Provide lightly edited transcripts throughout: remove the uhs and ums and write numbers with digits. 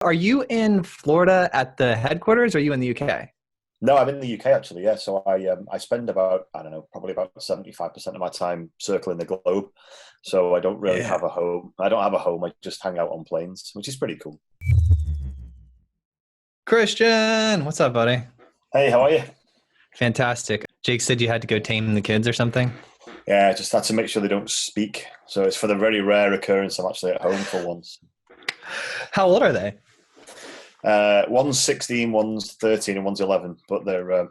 Are you in Florida at the headquarters, or are you in the UK? No, I'm in the UK actually. Yeah, so I spend about I don't know probably about 75% of my time circling the globe. So I don't really Yeah. have a home. I don't have a home. I just hang out on planes, which is pretty cool. Christian, what's up, buddy? Hey, how are you? Fantastic. Jake said you had to go tame the kids or something. Yeah, just had to make sure they don't speak. So it's for the very rare occurrence I'm actually at home for once. How old are they? One's 16, one's 13, and one's 11. But they're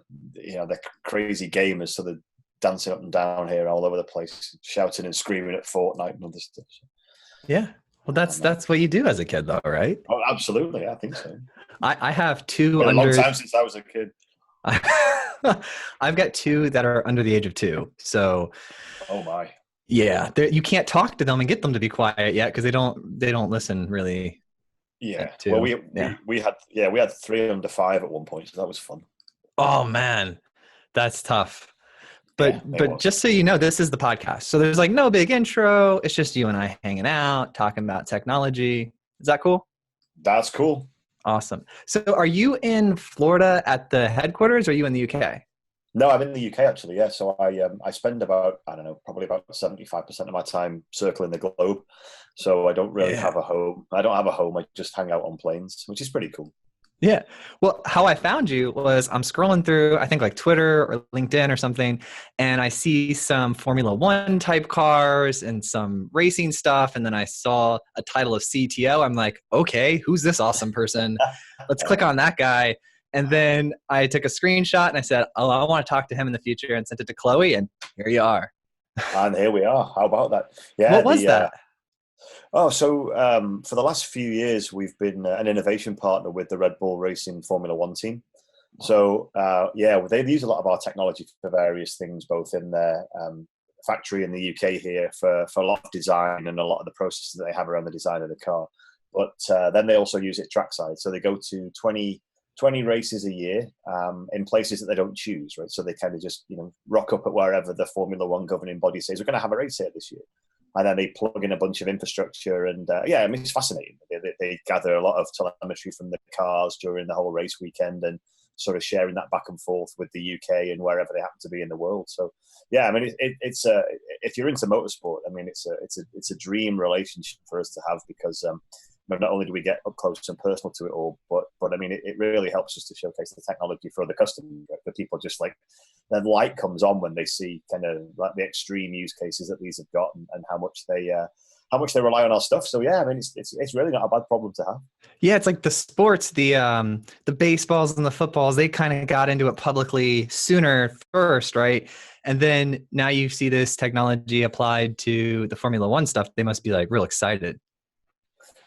crazy gamers, so they're dancing up and down here all over the place, shouting and screaming at Fortnite and other stuff. So, Yeah. Well, that's no. that's what you do as a kid, though, right? Oh, absolutely, I think so. I have two Been a long under. time since I was a kid. I've got two that are under the age of two. So Oh my. yeah, you can't talk to them and get them to be quiet yet because they don't listen really Yeah. at Well, two. Yeah. we had three under five at one point, so that was fun. Oh man, that's tough. Yeah, But it but was. just so you know, this is the podcast. So there's like no big intro. It's just you and I hanging out, talking about technology. Is that cool? That's cool. Awesome. So are you in Florida at the headquarters, or are you in the UK? No, I'm in the UK actually. Yeah, so I spend about I don't know probably about 75% of my time circling the globe. So I don't really Yeah. have a home. I don't have a home. I just hang out on planes, which is pretty cool. Yeah. Well, how I found you was I'm scrolling through, I think like Twitter or LinkedIn or something, and I see some Formula One type cars and some racing stuff. And then I saw a title of CTO. I'm like, okay, who's this awesome person? Let's click on that guy. And then I took a screenshot and I said, oh, I want to talk to him in the future, and sent it to Chloe. And here you are. And here we are. How about that? Yeah. What was that? For the last few years, we've been an innovation partner with the Red Bull Racing Formula One team. So, yeah, they use a lot of our technology for various things, both in their factory in the UK here for a lot of design and a lot of the processes that they have around the design of the car. But then they also use it trackside. So they go to 20 races a year in places that they don't choose, right? So they kind of just, rock up at wherever the Formula One governing body says, we're going to have a race here this year. And then they plug in a bunch of infrastructure, and yeah, I mean it's fascinating. They gather a lot of telemetry from the cars during the whole race weekend, and sort of sharing that back and forth with the UK and wherever they happen to be in the world. So yeah, I mean it's if you're into motorsport, I mean it's a dream relationship for us to have, because not only do we get up close and personal to it all, but I mean it really helps us to showcase the technology for other customers, right? For people, just like the light comes on when they see kind of like the extreme use cases that these have got, and how much they rely on our stuff. So yeah, I mean it's really not a bad problem to have. Yeah, it's like the sports, the baseballs and the footballs, they kind of got into it publicly sooner first, right? And then now you see this technology applied to the Formula One stuff. They must be like real excited.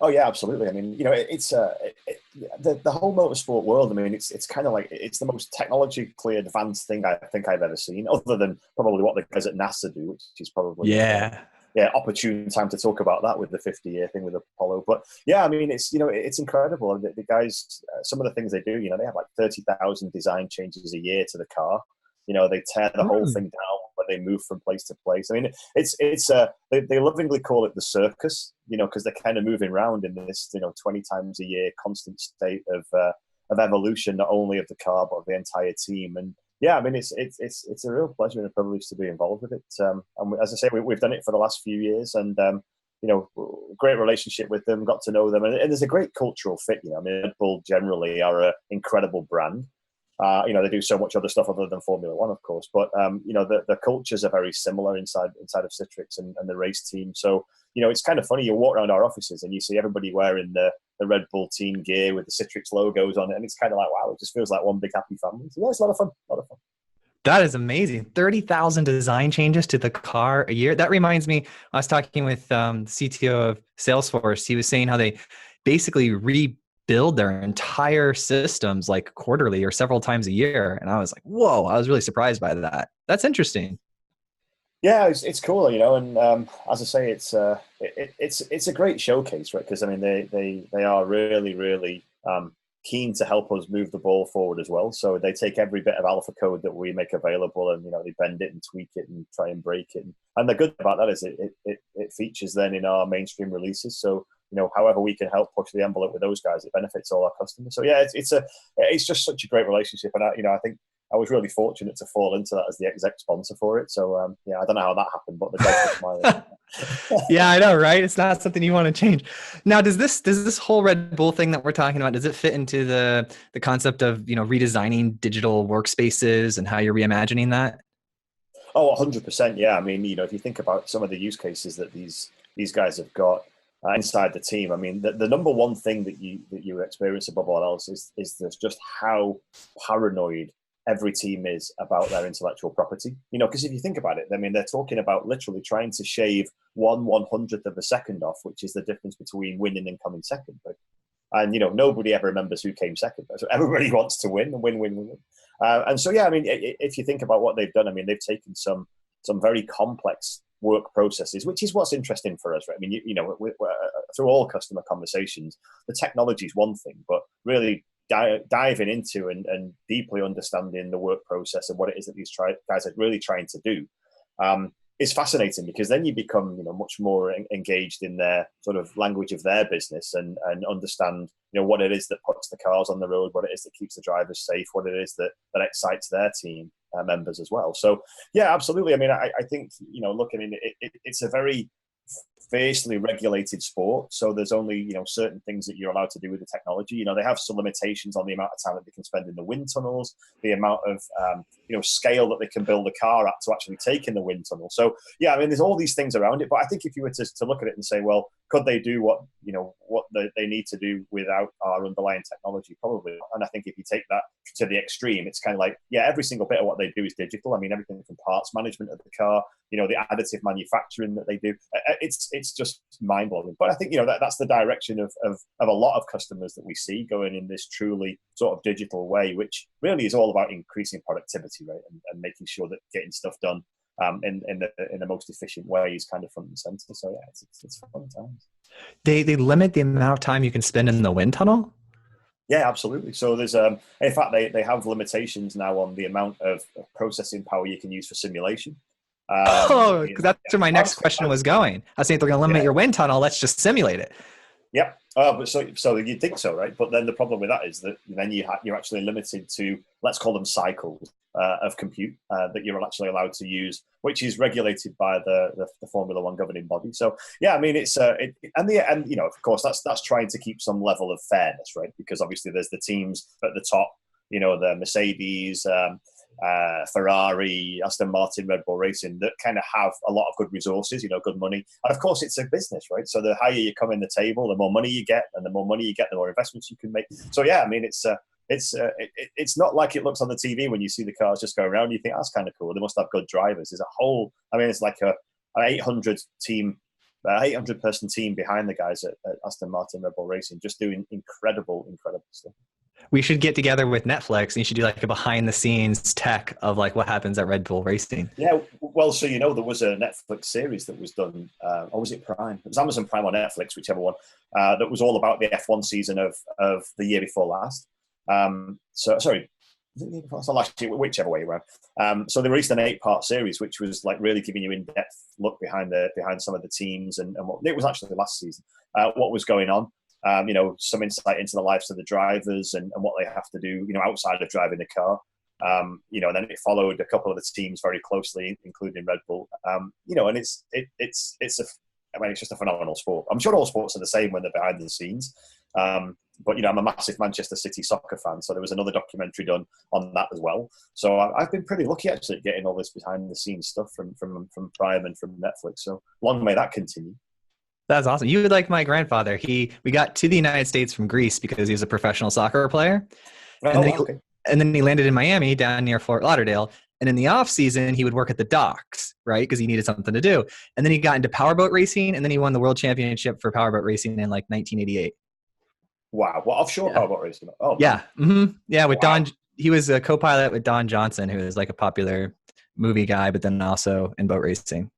Oh yeah, absolutely. I mean, the whole motorsport world. I mean, it's kind of like it's the most technologically advanced thing I think I've ever seen, other than probably what the guys at NASA do, which is probably Yeah. yeah, opportune time to talk about that with the 50-year thing with Apollo. But yeah, I mean, it's incredible. The guys, some of the things they do, they have like 30,000 design changes a year to the car. They tear the whole thing down when they move from place to place. I mean, they lovingly call it the circus, because they're kind of moving around in this, 20 times a year constant state of evolution, not only of the car but of the entire team. And yeah, I mean, it's a real pleasure and a privilege to be involved with it. And as I say, we've done it for the last few years, and great relationship with them, got to know them, and there's a great cultural fit. I mean, Red Bull generally are an incredible brand. They do so much other stuff other than Formula One, of course, but the cultures are very similar inside of Citrix and the race team. So it's kind of funny. You walk around our offices and you see everybody wearing the Red Bull team gear with the Citrix logos on it, and it's kind of like, wow, it just feels like one big happy family. So yeah, it's a lot of fun. A lot of fun. That is amazing. 30,000 design changes to the car a year. That reminds me, I was talking with CTO of Salesforce. He was saying how they basically rebuild their entire systems like quarterly or several times a year. And I was like, whoa, I was really surprised by that. That's interesting. Yeah, it's cool, and as I say, it's a great showcase, right? Because I mean, they are really really keen to help us move the ball forward as well. So they take every bit of alpha code that we make available, and they bend it and tweak it and try and break it. And the good thing about that is it features then in our mainstream releases. So however we can help push the envelope with those guys, it benefits all our customers. So yeah, it's just such a great relationship, and I think I was really fortunate to fall into that as the exec sponsor for it. So yeah, I don't know how that happened, but the guys were smiling. Yeah, I know, right? It's not something you want to change. Now, does this whole Red Bull thing that we're talking about, does it fit into the concept of, redesigning digital workspaces and how you're reimagining that? Oh, 100%. Yeah. I mean, if you think about some of the use cases that these guys have got inside the team, I mean, the number one thing that you experience above all else is just how paranoid every team is about their intellectual property. Because if you think about it, I mean, they're talking about literally trying to shave 1/100th of a second off, which is the difference between winning and coming second. And nobody ever remembers who came second. So everybody wants to win and win. And so yeah, I mean, if you think about what they've done, I mean, they've taken some very complex work processes, which is what's interesting for us, right? I mean, through all customer conversations, the technology is one thing, but really diving into and deeply understanding the work process and what it is that these guys are really trying to do is fascinating, because then you become much more engaged in their sort of language of their business and understand what it is that puts the cars on the road, what it is that keeps the drivers safe, what it is that excites their team members as well. So yeah, absolutely. I mean, I think look, I mean, it's a very fiercely regulated sport, so there's only certain things that you're allowed to do with the technology. They have some limitations on the amount of time that they can spend in the wind tunnels, the amount of scale that they can build a car at to actually take in the wind tunnel. So yeah, I mean, there's all these things around it, but I think if you were to look at it and say, well, could they do what they need to do without our underlying technology? Probably. And I think if you take that to the extreme, it's kind of like, yeah, every single bit of what they do is digital. I mean, everything from parts management of the car, the additive manufacturing that they do, it's just mind blowing. But I think that's the direction of a lot of customers that we see going in this truly sort of digital way, which really is all about increasing productivity, right, and making sure that getting stuff done in the most efficient way is kind of front and center. So yeah, it's fun times. They limit the amount of time you can spend in the wind tunnel? Yeah, absolutely. So there's in fact they have limitations now on the amount of processing power you can use for simulation. Because that's where my next question was going. I was saying, if they're going to limit your wind tunnel, let's just simulate it. Yep. But so you'd think so, right? But then the problem with that is that then you're actually limited to, let's call them cycles of compute that you're actually allowed to use, which is regulated by the Formula One governing body. So yeah, I mean, it's and of course that's trying to keep some level of fairness, right? Because obviously there's the teams at the top, the Mercedes, Ferrari, Aston Martin, Red Bull Racing, that kind of have a lot of good resources, good money. And of course it's a business, right? So the higher you come in the table, the more money you get, and the more money you get, the more investments you can make. So yeah, I mean, it's not like it looks on the TV when you see the cars just go around. You think that's kind of cool. They must have good drivers. There's a whole, I mean, it's like an 800 person team behind the guys at Aston Martin, Red Bull Racing, just doing incredible stuff. We should get together with Netflix and you should do like a behind the scenes tech of like what happens at Red Bull Racing. Yeah, well, so there was a Netflix series that was done, or was it Prime? It was Amazon Prime or Netflix, whichever one, that was all about the F1 season of the year before last. Last year, whichever way around. So they released an 8-part series, which was like really giving you in-depth look behind some of the teams and what it was actually last season, what was going on. Some insight into the lives of the drivers and what they have to do, outside of driving the car. And then it followed a couple of the teams very closely, including Red Bull. And it's just a phenomenal sport. I'm sure all sports are the same when they're behind the scenes. But I'm a massive Manchester City soccer fan, so there was another documentary done on that as well. So I've been pretty lucky actually at getting all this behind the scenes stuff from Prime and from Netflix. So long may that continue. That's awesome. You would like my grandfather. We got to the United States from Greece because he was a professional soccer player. And then he landed in Miami down near Fort Lauderdale. And in the off season, he would work at the docks, right? Because he needed something to do. And then he got into powerboat racing, and then he won the world championship for powerboat racing in like 1988. Wow. Well, offshore powerboat racing. Oh, yeah. Mm-hmm. Yeah. With Don, he was a co-pilot with Don Johnson, who is like a popular movie guy, but then also in boat racing.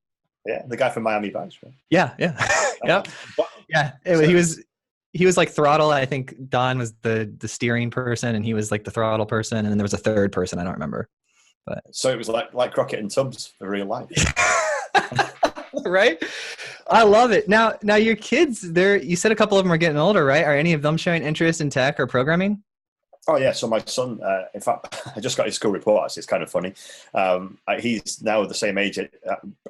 Yeah, the guy from Miami Vice, right? Yeah. Yep. Yeah. He was like throttle. I think Don was the steering person, and he was like the throttle person, and then there was a third person. I don't remember. But so it was like Crockett and Tubbs for real life. Right? I love it. Now your kids, you said a couple of them are getting older, right? Are any of them showing interest in tech or programming? Oh yeah, so my son, in fact, I just got his school report. Actually, it's kind of funny. He's now the same age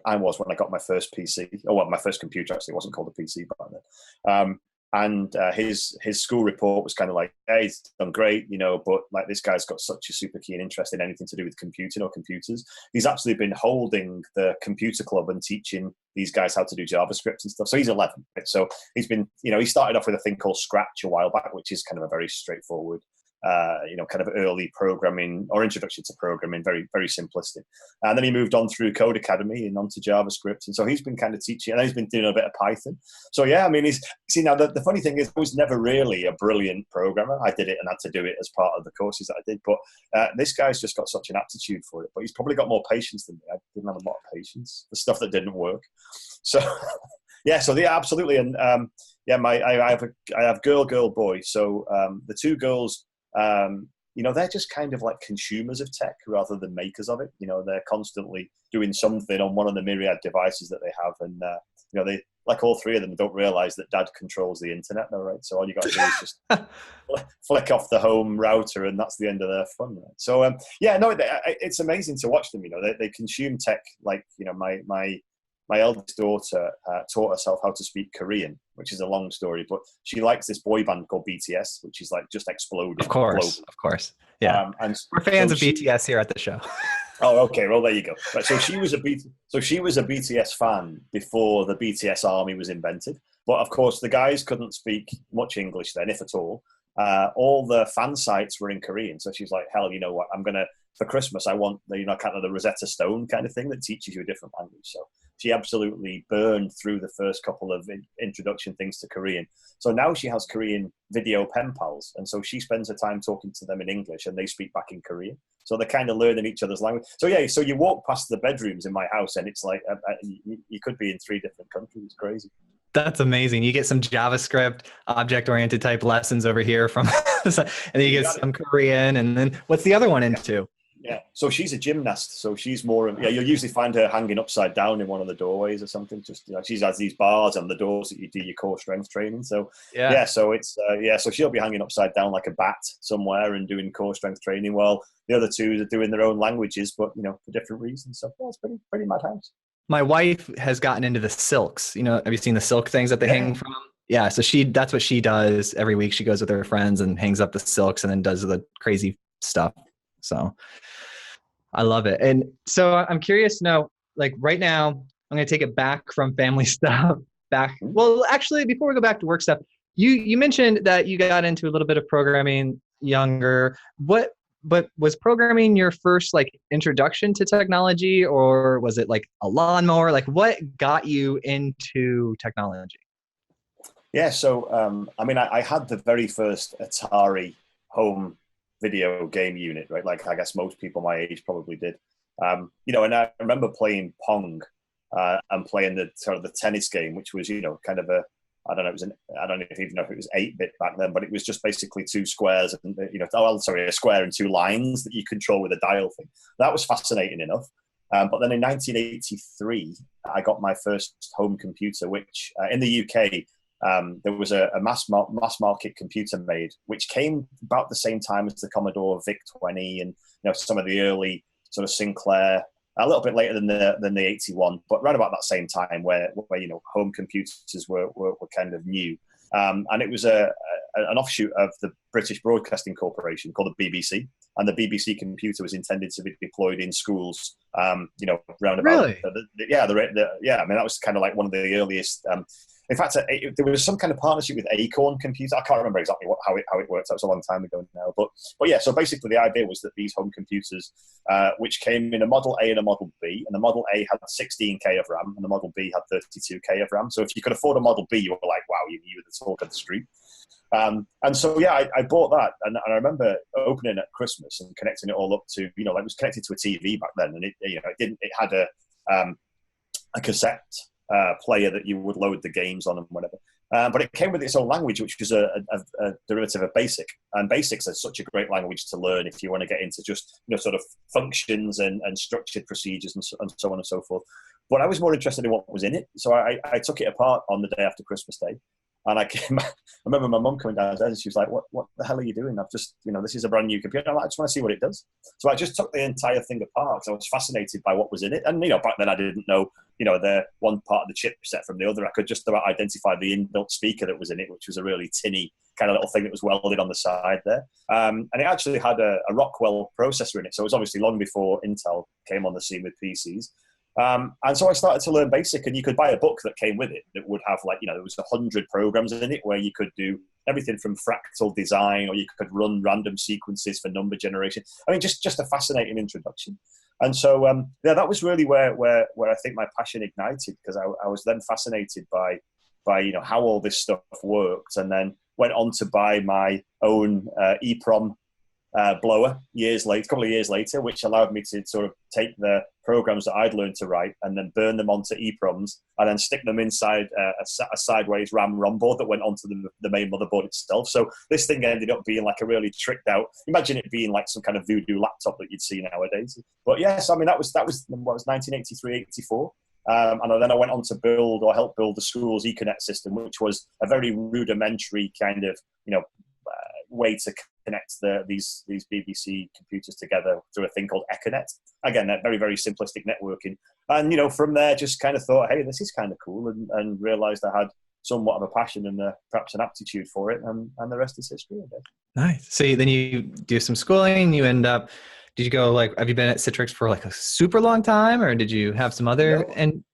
I was when I got my first PC. Oh, well, my first computer actually, it wasn't called a PC back then. And his school report was kind of like, hey, he's done great, but like this guy's got such a super keen interest in anything to do with computing or computers. He's actually been holding the computer club and teaching these guys how to do JavaScript and stuff. So he's 11. Right? So he's been, he started off with a thing called Scratch a while back, which is kind of a very straightforward, kind of early programming or introduction to programming, very, very simplistic. And then he moved on through Code Academy and onto JavaScript. And so he's been kind of teaching, and he's been doing a bit of Python. So yeah, I mean, now the funny thing is I was never really a brilliant programmer. I did it and had to do it as part of the courses that I did. But this guy's just got such an aptitude for it. But he's probably got more patience than me. I didn't have a lot of patience for stuff that didn't work. So yeah, absolutely. And I have girl, boy. So the two girls, they're just kind of like consumers of tech rather than makers of it. They're constantly doing something on one of the myriad devices that they have. And, they, like all three of them, don't realize that dad controls the internet now, right? So all you got to do is just flick off the home router and that's the end of their fun, right? So, it's amazing to watch them. They consume tech like, my eldest daughter taught herself how to speak Korean, which is a long story, but she likes this boy band called BTS, which is like just exploded. Of course. Yeah. And we're fans of BTS here at the show. Oh, okay. Well, there you go. Right, so she was a BTS fan before the BTS army was invented. But of course, the guys couldn't speak much English then, if at all. All the fan sites were in Korean. So she's like, hell, you know what? For Christmas, I want the, kind of the Rosetta Stone kind of thing that teaches you a different language. So she absolutely burned through the first couple of introduction things to Korean. So now she has Korean video pen pals. And so she spends her time talking to them in English and they speak back in Korean. So they're kind of learning each other's language. So yeah, so you walk past the bedrooms in my house and it's like, you could be in 3 different countries. It's crazy. That's amazing. You get some JavaScript, object-oriented type lessons over here from, and then you get some Korean, and then what's the other one into? Yeah, so she's a gymnast. So she's more, you'll usually find her hanging upside down in one of the doorways or something. Just, she has these bars on the doors that you do your core strength training. So so it's, so she'll be hanging upside down like a bat somewhere and doing core strength training while the other two are doing their own languages, but, for different reasons. So it's pretty madhouse. My wife has gotten into the silks. Have you seen the silk things that they hang from? Yeah. So that's what she does every week. She goes with her friends and hangs up the silks and then does the crazy stuff. So I love it. And so I'm curious to know, like right now, I'm going to take it back from family stuff back. Well, actually, before we go back to work stuff, you mentioned that you got into a little bit of programming younger. But was programming your first like introduction to technology, or was it like a lawnmower? Like what got you into technology? Yeah, so I had the very first Atari home video game unit, right? Like I guess most people my age probably did. And I remember playing Pong and playing the sort of the tennis game, which was kind of a, I don't know even know if it was 8-bit back then, but it was just basically 2 squares and, a square and 2 lines that you control with a dial thing. That was fascinating enough. But then in 1983, I got my first home computer, which in the UK, there was a mass market computer made, which came about the same time as the Commodore VIC-20 and, some of the early sort of Sinclair, a little bit later than the 81, but right about that same time where home computers were kind of new. And it was an offshoot of the British Broadcasting Corporation called the BBC. And the BBC computer was intended to be deployed in schools, round about. Really? That was kind of like one of the earliest. In fact, there was some kind of partnership with Acorn Computer. I can't remember exactly how it worked. That was a long time ago now. But yeah, so basically the idea was that these home computers, which came in a Model A and a Model B, and the Model A had 16K of RAM, and the Model B had 32K of RAM. So if you could afford a Model B, you were like, wow, you were the talk of the street. And so, yeah, I bought that. And I remember opening at Christmas and connecting it all up to, it was connected to a TV back then. And it had a cassette player that you would load the games on and whatever. But it came with its own language, which was a derivative of BASIC. And BASIC's is such a great language to learn if you want to get into just, sort of functions and structured procedures and so on and so forth. But I was more interested in what was in it. So I took it apart on the day after Christmas Day. And I remember my mum coming downstairs and she was like, what the hell are you doing? I've just, this is a brand new computer. I just want to see what it does. So I just took the entire thing apart because I was fascinated by what was in it. And, back then I didn't know, the one part of the chipset from the other. I could just about identify the inbuilt speaker that was in it, which was a really tinny kind of little thing that was welded on the side there. And it actually had a Rockwell processor in it. So it was obviously long before Intel came on the scene with PCs. And so I started to learn BASIC, and you could buy a book that came with it that would have there was 100 programs in it where you could do everything from fractal design, or you could run random sequences for number generation. I mean, just a fascinating introduction. And so, that was really where I think my passion ignited, because I was then fascinated by how all this stuff worked, and then went on to buy my own EEPROM blower a couple of years later, which allowed me to sort of take the programs that I'd learned to write and then burn them onto EEPROMs and then stick them inside a sideways ROM board that went onto the main motherboard itself. So this thing ended up being like a really tricked out, imagine it being like some kind of voodoo laptop that you'd see nowadays. But yes, I mean, that was 1983, 84. And then I went on to help build the school's Ethernet system, which was a very rudimentary kind of, way to connect these BBC computers together through a thing called Econet. Again, that very, very simplistic networking. And, from there, just kind of thought, hey, this is kind of cool, and realized I had somewhat of a passion and perhaps an aptitude for it. And the rest is history, I guess. Nice. So then you do some schooling, you end up, did you go have you been at Citrix for a super long time, or did you have some other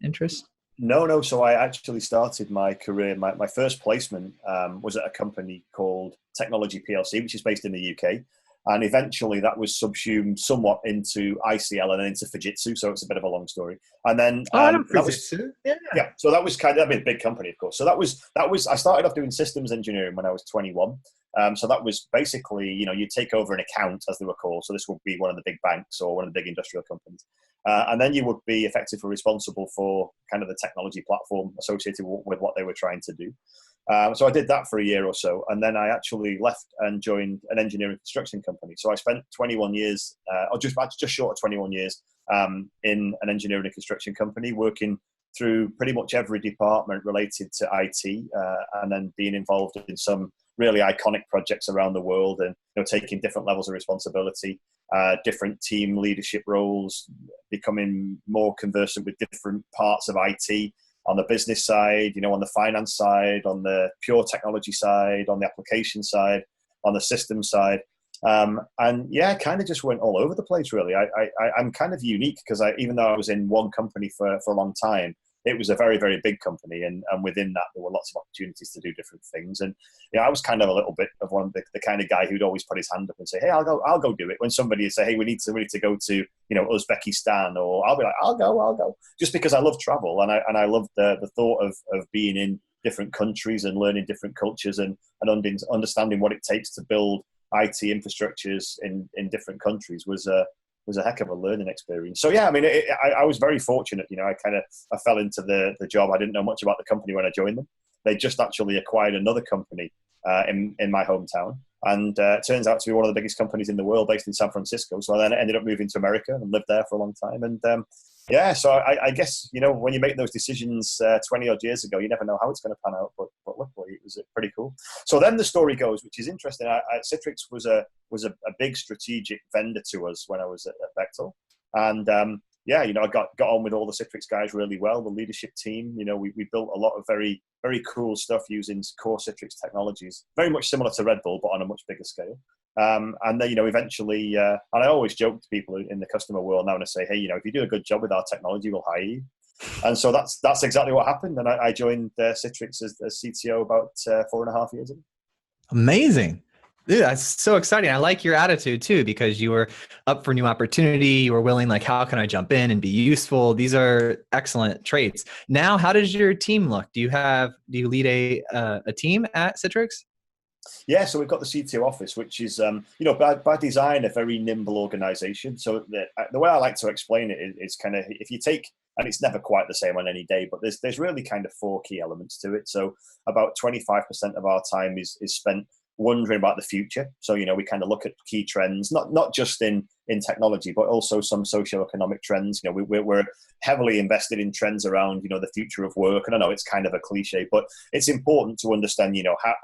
interests? No. So I actually started my career, my first placement was at a company called Technology PLC, which is based in the UK. And eventually that was subsumed somewhat into ICL and then into Fujitsu. So it's a bit of a long story. And then Fujitsu. Yeah. So that was a big company, of course. So that was, I started off doing systems engineering when I was 21. So that was basically, you take over an account, as they were called. So this would be one of the big banks or one of the big industrial companies. And then you would be effectively responsible for kind of the technology platform associated with what they were trying to do. So I did that for a year or so. And then I actually left and joined an engineering construction company. So I spent 21 years, or just short of 21 years, in an engineering and construction company, working through pretty much every department related to IT, and then being involved in some really iconic projects around the world, and taking different levels of responsibility, different team leadership roles, becoming more conversant with different parts of IT on the business side, on the finance side, on the pure technology side, on the application side, on the system side. And yeah, kind of just went all over the place, really. I'm kind of unique because even though I was in one company for a long time, it was a very, very big company. And within that, there were lots of opportunities to do different things. And I was kind of a little bit of the kind of guy who'd always put his hand up and say, hey, I'll go do it. When somebody would say, hey, we need to go to, Uzbekistan, or I'll be like, I'll go. Just because I love travel. And I love the thought of being in different countries and learning different cultures and understanding what it takes to build IT infrastructures in different countries was a heck of a learning experience. So yeah, I mean, I was very fortunate. I fell into the job. I didn't know much about the company when I joined them. They just actually acquired another company in my hometown, and it turns out to be one of the biggest companies in the world, based in San Francisco. So I then ended up moving to America and lived there for a long time. And so I guess when you make those decisions 20 odd years ago, you never know how it's going to pan out. But luckily, it was pretty cool. So then the story goes, which is interesting. Citrix was a big strategic vendor to us when I was at Bechtel, and I got on with all the Citrix guys really well. The leadership team, we built a lot of very, very cool stuff using core Citrix technologies, very much similar to Red Bull, but on a much bigger scale. And then, eventually, and I always joke to people in the customer world now and I say, hey, if you do a good job with our technology, we'll hire you. And so that's exactly what happened. And I joined Citrix as CTO about 4.5 years ago. Amazing. Dude, that's so exciting. I like your attitude too, because you were up for new opportunity. You were willing, how can I jump in and be useful? These are excellent traits. Now, how does your team look? Do you lead a team at Citrix? Yeah, so we've got the CTO office, which is, by design, a very nimble organization. So the way I like to explain it is kind of, if you take and it's never quite the same on any day, but there's really kind of 4 key elements to it. So about 25% of our time is spent wondering about the future. So, we kind of look at key trends, not just in technology, but also some socioeconomic trends. We're heavily invested in trends around, the future of work. And I know it's kind of a cliche, but it's important to understand,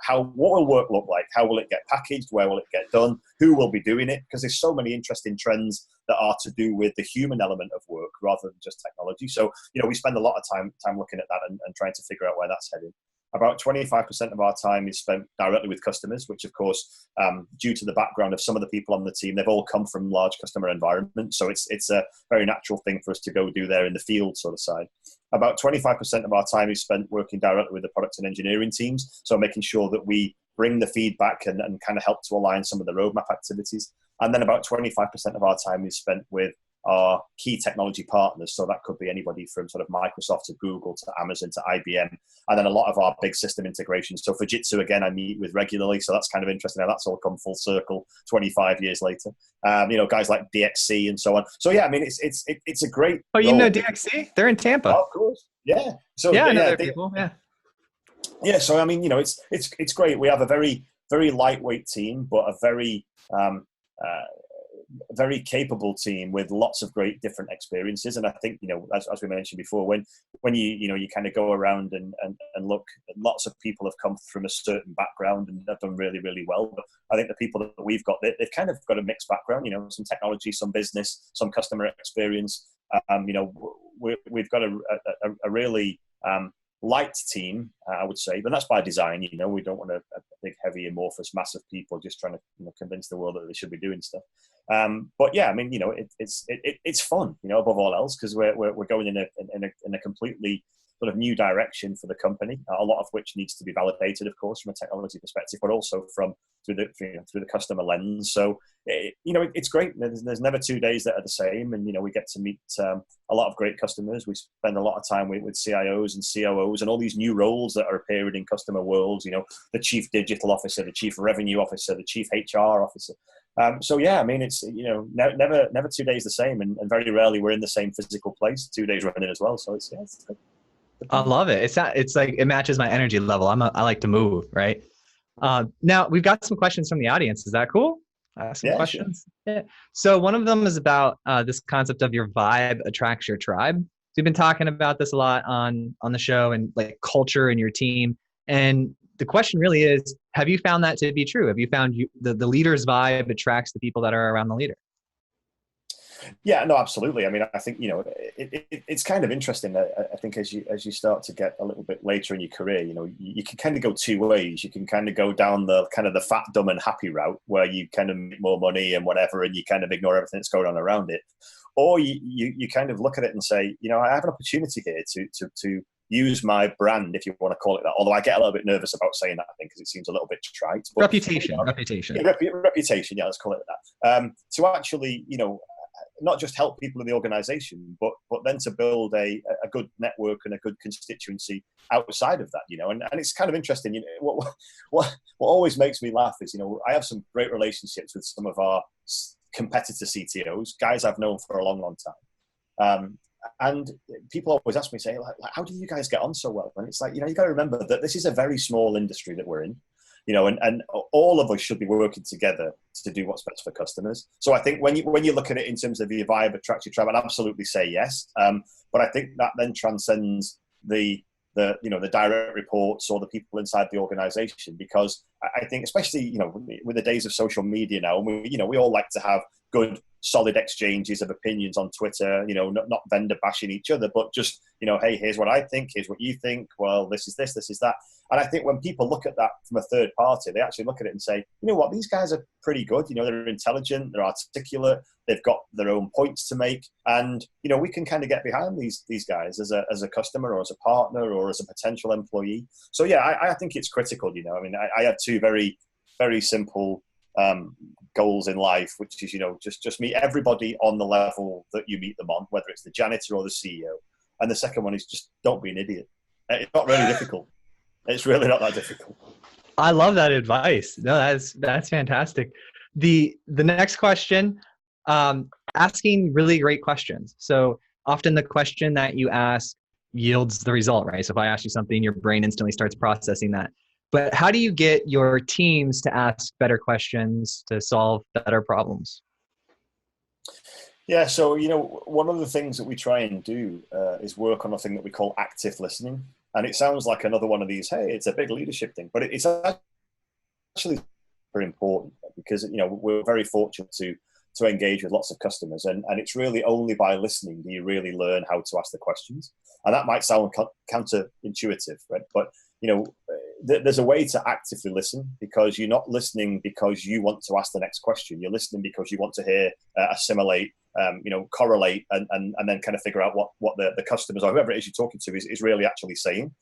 what will work look like? How will it get packaged? Where will it get done? Who will be doing it? Because there's so many interesting trends that are to do with the human element of work rather than just technology. So, we spend a lot of time looking at that and trying to figure out where that's heading. About 25% of our time is spent directly with customers, which of course, due to the background of some of the people on the team, they've all come from large customer environments. So it's a very natural thing for us to go do there in the field sort of side. About 25% of our time is spent working directly with the product and engineering teams. So making sure that we bring the feedback and kind of help to align some of the roadmap activities. And then about 25% of our time is spent with our key technology partners. So that could be anybody from sort of Microsoft to Google to Amazon to IBM. And then a lot of our big system integrations. So Fujitsu, again, I meet with regularly. So that's kind of interesting how that's all come full circle 25 years later. Guys like DXC and so on. So yeah, I mean, it's a great. Oh, you know DXC? They're in Tampa. Oh, of course. Yeah. So yeah, I know their people. Yeah. Yeah. So, I mean, it's great. We have a very, very lightweight team, but a very capable team with lots of great different experiences. And I think, as we mentioned before, when you kind of go around and look, lots of people have come from a certain background and have done really, really well. But I think the people that we've got, they've kind of got a mixed background, some technology, some business, some customer experience. We've got a really light team, I would say, but that's by design. We don't want a big, heavy, amorphous, massive people just trying to convince the world that they should be doing stuff. But yeah, I mean, it's fun, above all else, because we're going in a completely sort of new direction for the company. A lot of which needs to be validated, of course, from a technology perspective, but also through the customer lens. So it's great. There's never 2 days that are the same, and we get to meet a lot of great customers. We spend a lot of time with CIOs and COOs and all these new roles that are appearing in customer worlds. The chief digital officer, the chief revenue officer, the chief HR officer. So yeah, I mean, it's never 2 days the same, and very rarely we're in the same physical place 2 days running as well. So it's good. I love it. It's like it matches my energy level. I like to move, right? Now we've got some questions from the audience. Is that cool? Some questions. Sure. Yeah. So one of them is about this concept of your vibe attracts your tribe. So we've been talking about this a lot on the show, and like culture in your team. And the question really is, have you found that to be true? Have you found the leader's vibe attracts the people that are around the leader? Yeah, no, absolutely. I mean, I think, it's kind of interesting. I think as you start to get a little bit later in your career, you can kind of go 2 ways. You can kind of go down the kind of the fat, dumb and happy route where you kind of make more money and whatever, and you kind of ignore everything that's going on around it. Or you kind of look at it and say, I have an opportunity here to use my brand, if you want to call it that. Although I get a little bit nervous about saying that, I think, because it seems a little bit trite. But, reputation. Reputation. Yeah, let's call it that. To actually, not just help people in the organization, but then to build a good network and a good constituency outside of that, and it's kind of interesting. What always makes me laugh is, I have some great relationships with some of our competitor CTOs, guys I've known for a long, long time. And people always ask me, say, like, how do you guys get on so well? And it's like, you got to remember that this is a very small industry that we're in. And all of us should be working together to do what's best for customers. So I think when you look at it in terms of your vibe, attract your tribe, I'd absolutely say yes. But I think that then transcends the direct reports or the people inside the organization, because I think, especially, with the days of social media now, we all like to have good, solid exchanges of opinions on Twitter, not vendor bashing each other, but just, hey, here's what I think, here's what you think. Well, this is this is that. And I think when people look at that from a third party, they actually look at it and say, you know what, these guys are pretty good. They're intelligent, they're articulate, they've got their own points to make. And, we can kind of get behind these guys as a customer or as a partner or as a potential employee. So yeah, I think it's critical, I mean, I have 2 very, very simple goals in life, which is, just meet everybody on the level that you meet them on, whether it's the janitor or the CEO. And the second one is just don't be an idiot. It's not really difficult. It's really not that difficult. I love that advice. No, that's fantastic. The next question, asking really great questions. So often the question that you ask yields the result, right? So if I ask you something, your brain instantly starts processing that. But how do you get your teams to ask better questions to solve better problems? Yeah, so one of the things that we try and do is work on a thing that we call active listening, and it sounds like another one of these. Hey, it's a big leadership thing, but it's actually very important because we're very fortunate to engage with lots of customers, and it's really only by listening do you really learn how to ask the questions. And that might sound counterintuitive, right? But there's a way to actively listen, because you're not listening because you want to ask the next question. You're listening because you want to hear, assimilate, correlate, and then kind of figure out what the customers or whoever it is you're talking to is really actually saying.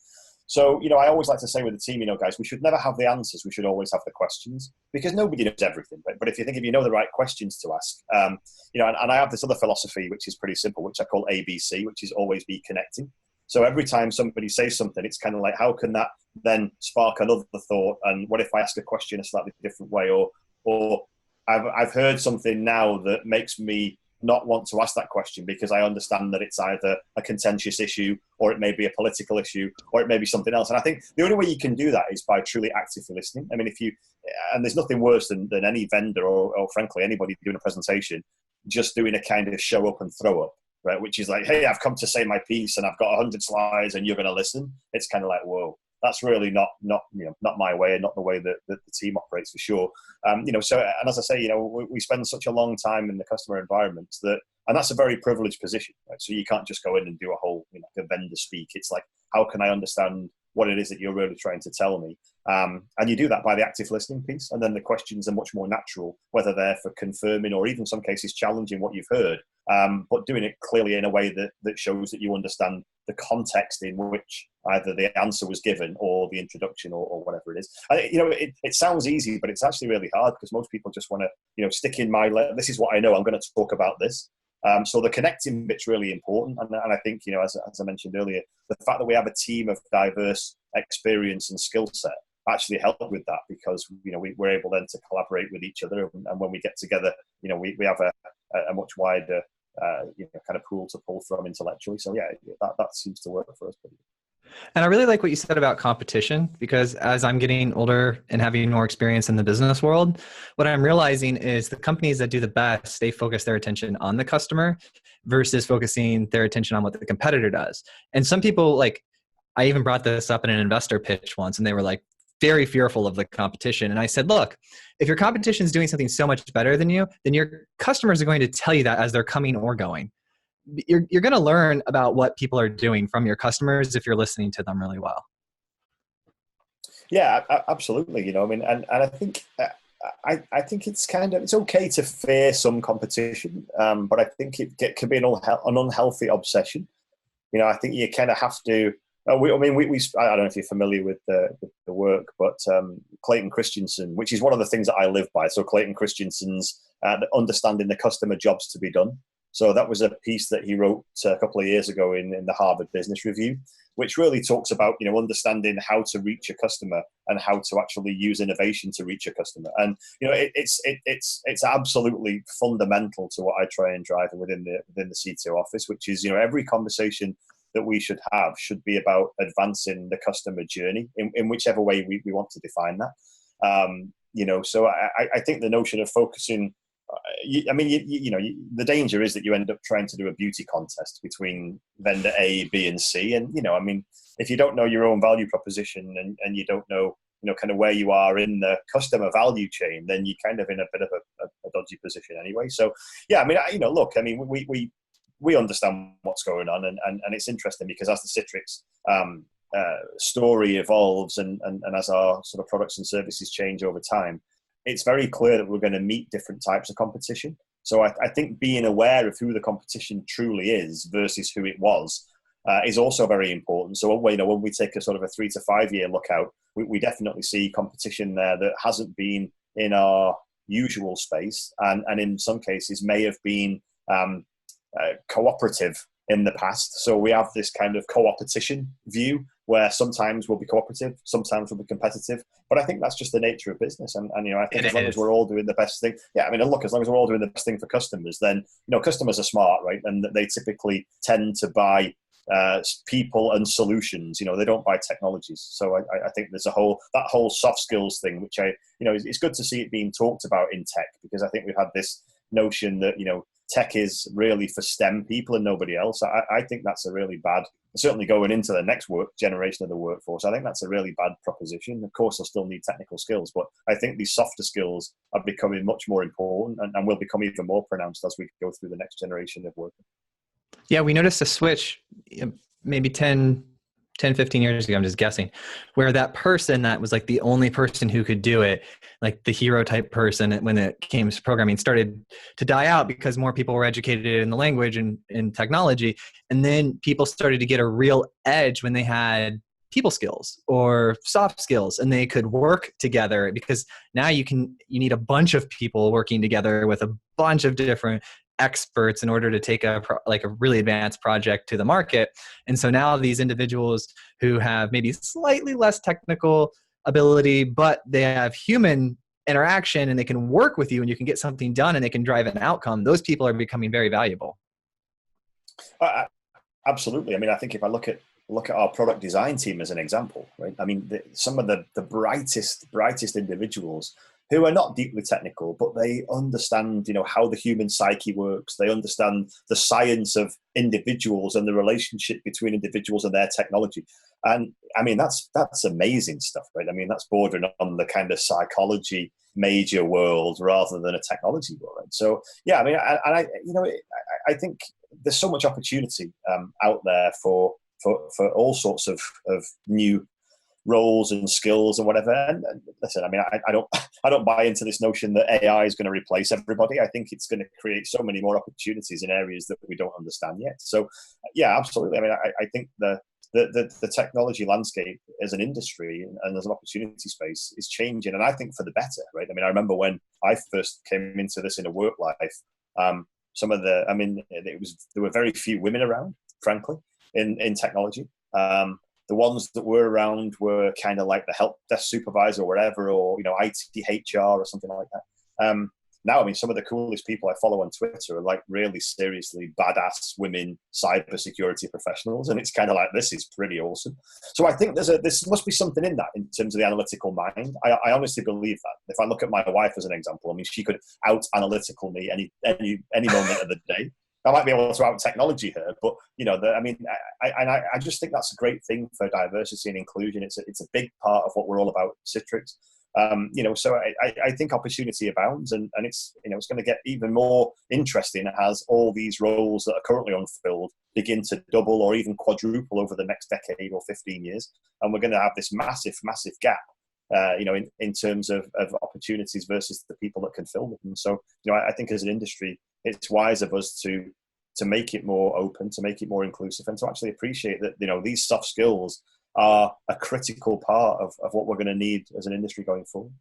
So, I always like to say with the team, guys, we should never have the answers. We should always have the questions, because nobody knows everything. But if you know the right questions to ask, and I have this other philosophy, which is pretty simple, which I call ABC, which is always be connecting. So every time somebody says something, it's kind of like, how can that then spark another thought? And what if I ask a question a slightly different way? Or I've heard something now that makes me not want to ask that question because I understand that it's either a contentious issue, or it may be a political issue, or it may be something else. And I think the only way you can do that is by truly actively listening. I mean, and there's nothing worse than any vendor or frankly anybody doing a presentation just doing a kind of show up and throw up, right? Which is like, hey, I've come to say my piece and I've got 100 slides and you're going to listen. It's kind of like, whoa, that's really not my way, and not the way that the team operates, for sure. So, and as I say, we spend such a long time in the customer environments and that's a very privileged position, right? So you can't just go in and do a whole, the vendor speak. It's like, how can I understand what it is that you're really trying to tell me? And you do that by the active listening piece. And then the questions are much more natural, whether they're for confirming or even in some cases challenging what you've heard, but doing it clearly in a way that shows that you understand the context in which either the answer was given or the introduction or whatever it is. It sounds easy, but it's actually really hard, because most people just want to, stick in this is what I know, I'm going to talk about this. So the connecting bit's really important. And I think, as I mentioned earlier, the fact that we have a team of diverse experience and skill set actually help with that, because, we're able then to collaborate with each other. And when we get together, we have a much wider, kind of pool to pull from intellectually. So yeah, that seems to work for us. And I really like what you said about competition, because as I'm getting older and having more experience in the business world, what I'm realizing is the companies that do the best, they focus their attention on the customer versus focusing their attention on what the competitor does. And some people, I even brought this up in an investor pitch once, and they were very fearful of the competition. And I said, look, if your competition is doing something so much better than you, then your customers are going to tell you that as they're coming or going. You're going to learn about what people are doing from your customers if you're listening to them really well. Yeah, absolutely. And I think I think it's okay to fear some competition, but I think it can be an unhealthy obsession. I think you kind of have to. I don't know if you're familiar with the work, but Clayton Christensen, which is one of the things that I live by. So Clayton Christensen's understanding the customer jobs to be done. So that was a piece that he wrote a couple of years ago in the Harvard Business Review, which really talks about, understanding how to reach a customer and how to actually use innovation to reach a customer. And, it's absolutely fundamental to what I try and drive within the CTO office, which is, every conversation that we should have should be about advancing the customer journey in whichever way we want to define that. So I think the notion of focusing, the danger is that you end up trying to do a beauty contest between vendor A, B, and C. And, if you don't know your own value proposition and you don't know, kind of where you are in the customer value chain, then you're kind of in a bit of a dodgy position anyway. So, yeah, we understand what's going on, and it's interesting because as the Citrix story evolves and as our sort of products and services change over time, it's very clear that we're going to meet different types of competition. So I think being aware of who the competition truly is versus who it was is also very important. So when we take a sort of a 3 to 5 year look out, we definitely see competition there that hasn't been in our usual space, and in some cases may have been cooperative in the past. So we have this kind of co-opetition view where sometimes we'll be cooperative, sometimes we'll be competitive. But I think that's just the nature of business. And I think as long as we're all doing the best thing, look, as long as we're all doing the best thing for customers, then, customers are smart, right? And they typically tend to buy people and solutions. They don't buy technologies. So I think there's that whole soft skills thing, which it's good to see it being talked about in tech, because I think we've had this notion that, tech is really for STEM people and nobody else. I think that's a really bad, certainly going into the next generation of the workforce, I think that's a really bad proposition. Of course, they'll still need technical skills, but I think these softer skills are becoming much more important and will become even more pronounced as we go through the next generation of work. Yeah, we noticed a switch maybe 10, 15 years ago, I'm just guessing, where that person that was like the only person who could do it, like the hero type person when it came to programming, started to die out because more people were educated in the language and in technology. And then people started to get a real edge when they had people skills or soft skills and they could work together, because now you need a bunch of people working together with a bunch of different experts in order to take a really advanced project to the market. And so now these individuals who have maybe slightly less technical ability, but they have human interaction and they can work with you and you can get something done and they can drive an outcome, those people are becoming very valuable. Absolutely. I think if I look at our product design team as an example, right? Some of the brightest individuals who are not deeply technical, but they understand, how the human psyche works. They understand the science of individuals and the relationship between individuals and their technology. And that's amazing stuff, right? That's bordering on the kind of psychology major world rather than a technology world. Right? So yeah, I think there's so much opportunity out there for all sorts of new roles and skills and whatever. And listen, I don't buy into this notion that AI is going to replace everybody. I think it's going to create so many more opportunities in areas that we don't understand yet. So yeah, absolutely. I think the technology landscape as an industry and as an opportunity space is changing, and I think for the better, right? I remember when I first came into this in a work life, there were very few women around, frankly, in technology. The ones that were around were kind of like the help desk supervisor or whatever, or, IT HR or something like that. Now, some of the coolest people I follow on Twitter are like really seriously badass women cybersecurity professionals. And it's kind of like, this is pretty awesome. So I think there must be something in that in terms of the analytical mind. I honestly believe that. If I look at my wife as an example, she could out-analytical me any moment of the day. I might be able to out-technology her, but, I just think that's a great thing for diversity and inclusion. It's a big part of what we're all about at Citrix. So I think opportunity abounds, and it's going to get even more interesting as all these roles that are currently unfilled begin to double or even quadruple over the next decade or 15 years. And we're going to have this massive gap, in terms of opportunities versus the people that can fill them. And so, I think as an industry, it's wise of us to make it more open, to make it more inclusive, and to actually appreciate that, these soft skills are a critical part of what we're going to need as an industry going forward.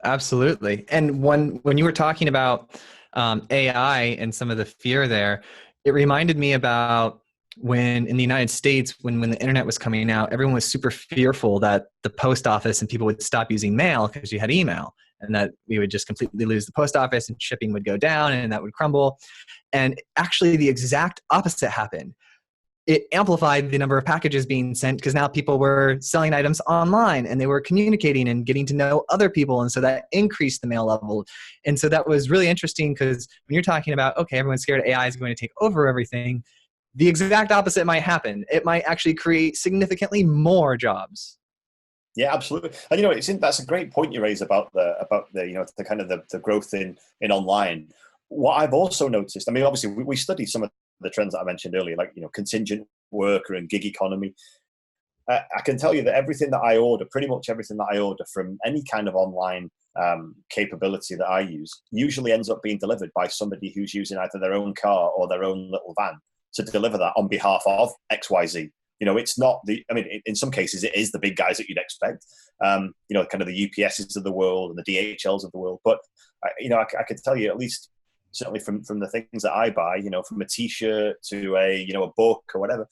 Absolutely. And when you were talking about AI and some of the fear there, it reminded me about when in the United States, when the internet was coming out, everyone was super fearful that the post office and people would stop using mail because you had email, and that we would just completely lose the post office and shipping would go down and that would crumble. And actually the exact opposite happened. It amplified the number of packages being sent because now people were selling items online and they were communicating and getting to know other people. And so that increased the mail level. And so that was really interesting, because when you're talking about, okay, everyone's scared AI is going to take over everything, the exact opposite might happen. It might actually create significantly more jobs. Yeah, absolutely. And that's a great point you raise about the kind of the growth in online. What I've also noticed, obviously we study some of the trends that I mentioned earlier, like contingent worker and gig economy. I can tell you that pretty much everything that I order from any kind of online capability that I use usually ends up being delivered by somebody who's using either their own car or their own little van to deliver that on behalf of XYZ. It's not in some cases it is the big guys that you'd expect, kind of the UPSs of the world and the DHLs of the world. But, I could tell you at least certainly from the things that I buy, from a T-shirt to a book or whatever,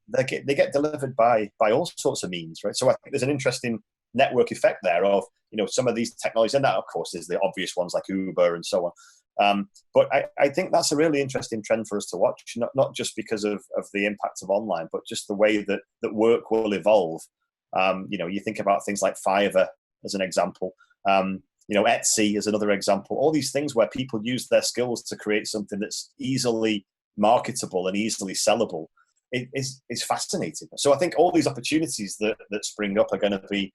they get delivered by all sorts of means, right? So I think there's an interesting network effect there of some of these technologies, and that of course is the obvious ones like Uber and so on. But I think that's a really interesting trend for us to watch, not just because of the impact of online, but just the way that work will evolve. You think about things like Fiverr as an example, Etsy is another example. All these things where people use their skills to create something that's easily marketable and easily sellable. It's fascinating. So I think all these opportunities that spring up are going to be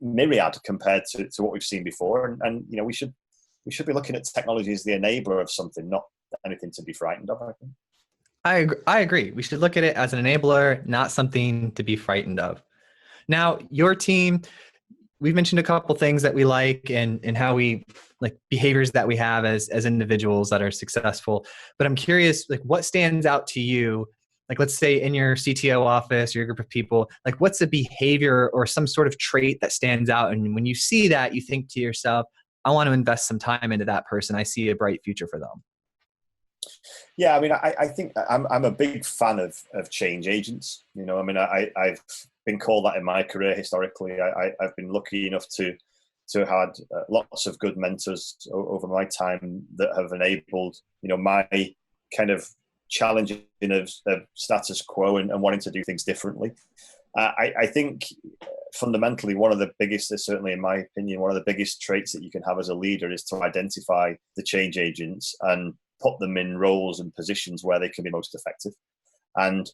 myriad compared to what we've seen before, and we should be looking at technology as the enabler of something, not anything to be frightened of, I think. I agree. We should look at it as an enabler, not something to be frightened of. Now, your team, we've mentioned a couple things that we like and how we like behaviors that we have as individuals that are successful. But I'm curious, like what stands out to you? Like, let's say in your CTO office, your group of people, like what's a behavior or some sort of trait that stands out? And when you see that, you think to yourself, I want to invest some time into that person. I see a bright future for them. Yeah, I mean, I think I'm a big fan of change agents. I've been called that in my career historically. I've been lucky enough to have had lots of good mentors over my time that have enabled, my kind of challenging of status quo and wanting to do things differently. I think fundamentally one of the biggest, certainly in my opinion, one of the biggest traits that you can have as a leader is to identify the change agents and put them in roles and positions where they can be most effective. And,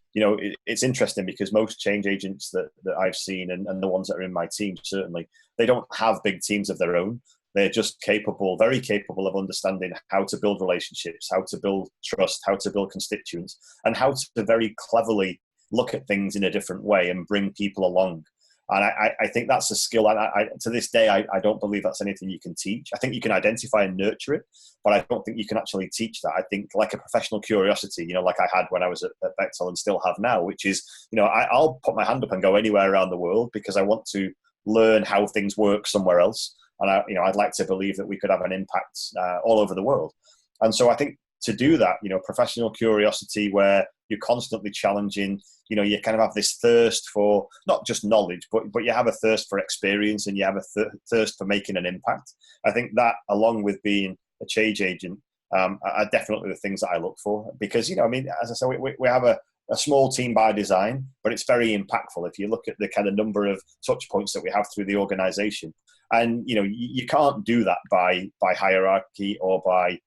it's interesting because most change agents that I've seen and the ones that are in my team, certainly, they don't have big teams of their own. They're just very capable of understanding how to build relationships, how to build trust, how to build constituents, and how to very cleverly look at things in a different way and bring people along. And I think that's a skill. And to this day, I don't believe that's anything you can teach. I think you can identify and nurture it, but I don't think you can actually teach that. I think like a professional curiosity, like I had when I was at Bechtel and still have now, which is, I'll put my hand up and go anywhere around the world because I want to learn how things work somewhere else. And I'd like to believe that we could have an impact all over the world. And so I think to do that, professional curiosity where you're constantly challenging, you kind of have this thirst for not just knowledge, but you have a thirst for experience and you have a thirst for making an impact. I think that, along with being a change agent, are definitely the things that I look for. Because, as I said, we have a small team by design, but it's very impactful if you look at the kind of number of touch points that we have through the organization. And, you can't do that by hierarchy or by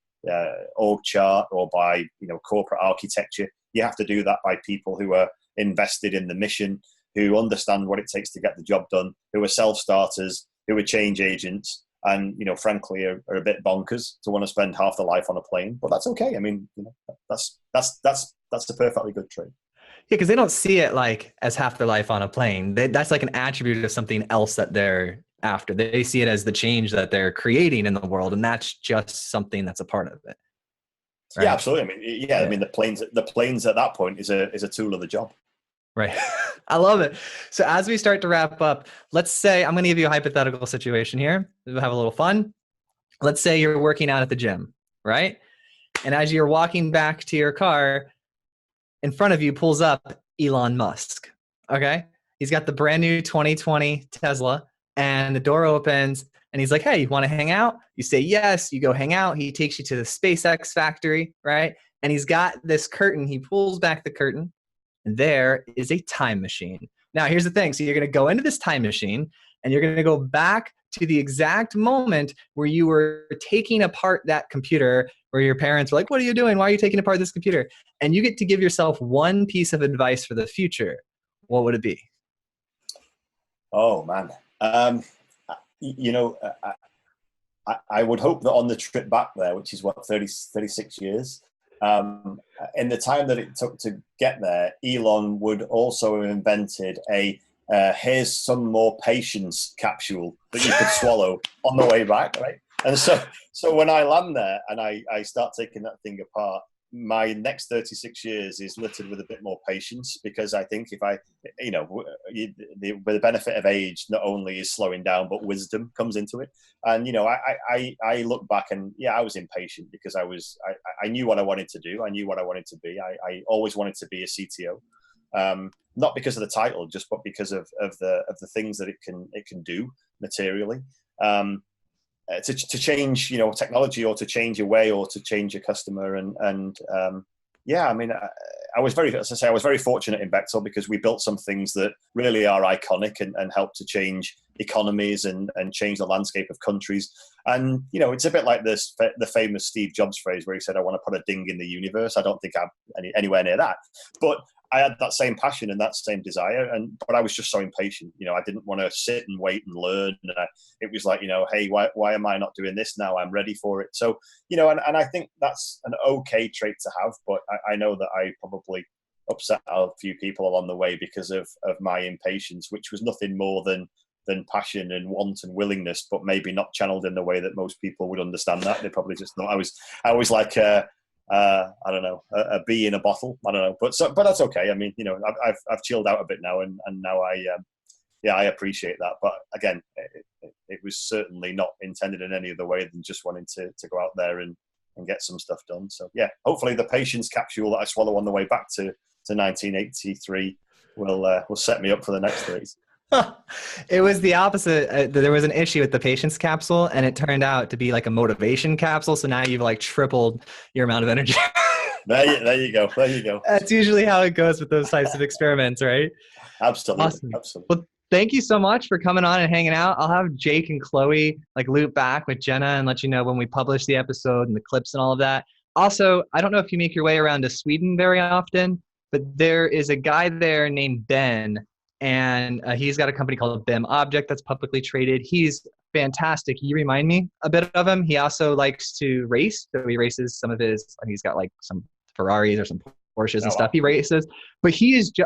org chart or by, corporate architecture. You have to do that by people who are invested in the mission, who understand what it takes to get the job done, who are self-starters, who are change agents, and, frankly, are a bit bonkers to want to spend half their life on a plane. But that's okay. I mean, that's a perfectly good trait. Yeah, because they don't see it like as half their life on a plane. That's like an attribute of something else that they're after. They see it as the change that they're creating in the world, and that's just something that's a part of it. Right? Yeah, absolutely. I mean, the planes at that point is a tool of the job. Right. I love it. So as we start to wrap up, let's say I'm going to give you a hypothetical situation here. We'll have a little fun. Let's say you're working out at the gym, right? And as you're walking back to your car, in front of you pulls up Elon Musk. Okay. He's got the brand new 2020 Tesla, and the door opens and he's like, hey, you want to hang out? You say yes, you go hang out. He takes you to the SpaceX factory, right? And he's got this curtain. He pulls back the curtain, and there is a time machine. Now, here's the thing. So you're going to go into this time machine, and you're going to go back to the exact moment where you were taking apart that computer, where your parents were like, what are you doing? Why are you taking apart this computer? And you get to give yourself one piece of advice for the future. What would it be? Oh, man. I would hope that on the trip back there, which is 36 years, in the time that it took to get there, Elon would also have invented a here's some more patience capsule that you could swallow on the way back, right? And so when I land there and I start taking that thing apart, my next 36 years is littered with a bit more patience, because I think if I, the benefit of age not only is slowing down, but wisdom comes into it. And, I look back and I was impatient because I knew what I wanted to do. I knew what I wanted to be. I always wanted to be a CTO. Not because of the title, just but because of the things that it can do materially. To change, technology, or to change your way, or to change your customer. I was very fortunate in Bechtel, because we built some things that really are iconic and help to change economies and change the landscape of countries. And, it's a bit like the famous Steve Jobs phrase where he said, "I want to put a ding in the universe." I don't think I'm anywhere near that, but I had that same passion and that same desire, but I was just so impatient. I didn't want to sit and wait and learn. And it was like, hey, why am I not doing this now? I'm ready for it. So, and I think that's an okay trait to have, but I know that I probably upset a few people along the way because of my impatience, which was nothing more than passion and want and willingness, but maybe not channeled in the way that most people would understand that. They probably just thought I was like, I don't know, a bee in a bottle. I don't know, but that's okay. I mean, I've chilled out a bit now, and now I appreciate that. But again, it was certainly not intended in any other way than just wanting to go out there and get some stuff done. So hopefully the patience capsule that I swallow on the way back to 1983 will set me up for the next days. It was the opposite. There was an issue with the patience capsule, and it turned out to be like a motivation capsule. So now you've like tripled your amount of energy. There you go. That's usually how it goes with those types of experiments, right? Absolutely. Awesome. Absolutely. Well, thank you so much for coming on and hanging out. I'll have Jake and Chloe like loop back with Jenna and let you know when we publish the episode and the clips and all of that. Also, I don't know if you make your way around to Sweden very often, but there is a guy there named Ben. And he's got a company called BIM Object that's publicly traded. He's fantastic. You remind me a bit of him. He also likes to race. So he races some of he's got like some Ferraris or some Porsches and stuff. He races. But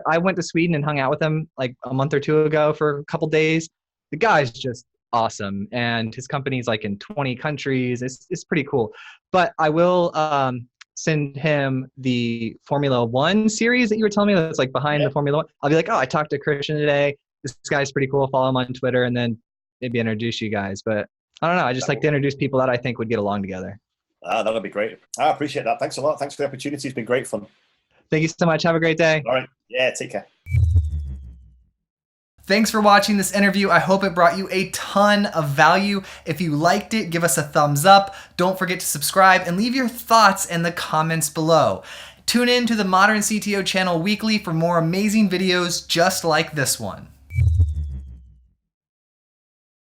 I went to Sweden and hung out with him like a month or two ago for a couple days. The guy's just awesome. And his company's like in 20 countries. It's pretty cool. But I will send him the Formula One series that you were telling me that's like behind the Formula One. I'll be like, I talked to Christian today. This guy's pretty cool. Follow him on Twitter, and then maybe introduce you guys. But I don't know. I just like to introduce people that I think would get along together. That'll be great. I appreciate that. Thanks a lot. Thanks for the opportunity. It's been great fun. Thank you so much. Have a great day. All right. Yeah, take care. Thanks for watching this interview. I hope it brought you a ton of value. If you liked it, give us a thumbs up. Don't forget to subscribe and leave your thoughts in the comments below. Tune in to the Modern CTO channel weekly for more amazing videos just like this one.